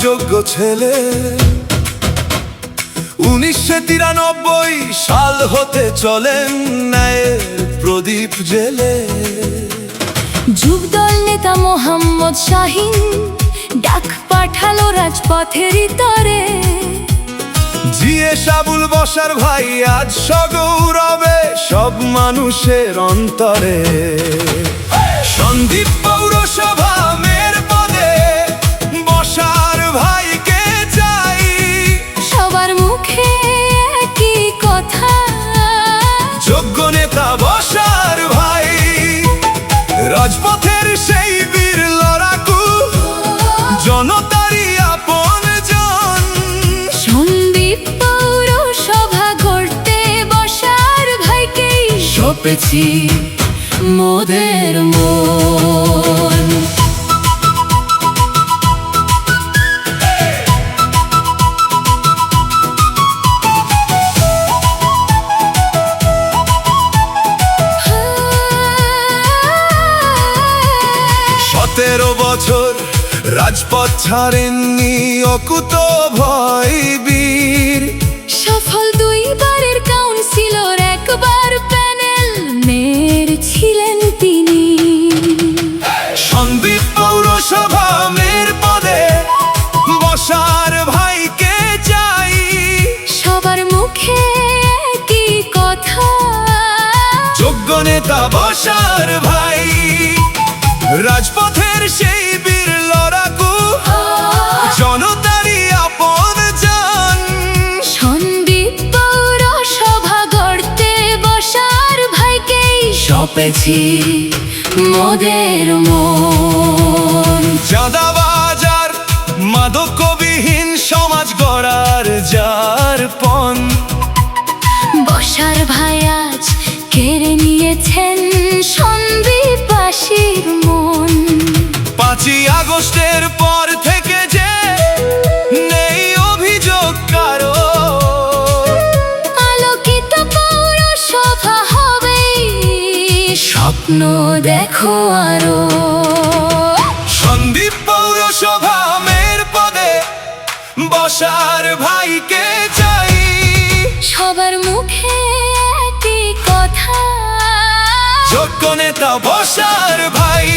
যোগ্য ছেলে। 1993 সাল হতে চলেন ন্যায়ের প্রদীপ জেলে। যুবদল নেতা মোহাম্মদ শাহীন ডাক পাঠালো রাজপথের তরে। জিএস আবুল বশার ভাই আজ সগৌরবে সব মানুষের অন্তরে। সন্দ্বীপ পৌরসভা মেয়র পদে বশার ভাইকে চাই। সবার মুখে একই কথা, যোগ্য নেতা বশার ভাই। রাজপথের সেই বীর লড়াকু, জনতারই আপন জন। সন্দ্বীপ পৌরসভা গড়তে বশার ভাইকেই সঁপেছি মোদের মন। তেরো বছর রাজপথ ছাড়েননি অকুত ভয় বীর। সফল দুইবারের কাউন্সিলর, একবার প্যানেল মেয়র ছিলেন তিনি। সন্দ্বীপ পৌরসভা মেয়র পদে বশার ভাইকে চাই। সবার মুখে একই কথা, যোগ্য নেতা বশার ভাই। রাজপথের সেই বীর লড়াকু, জনতারই আপন জন। সন্দ্বীপ পৌরসভা গড়তে বশার ভাইকেই সঁপেছি মোদের মন। চাঁদাবাজার মাদকবিহীন সমাজ গড়ার যার পণ। বশার ভাই আজ কেড়ে নিয়েছেন সন্দ্বীপবাসীর মন। 5ই আগস্টের পর থেকে যে নেই অভিযোগ কারো। আলোকিত পৌরসভা হবে, স্বপ্ন দেখো আরো। সন্দ্বীপ পৌরসভা মেয়র পদে বশার ভাইকে চাই। সবার মুখে একই কথা, যোগ্য নেতা বশার ভাই।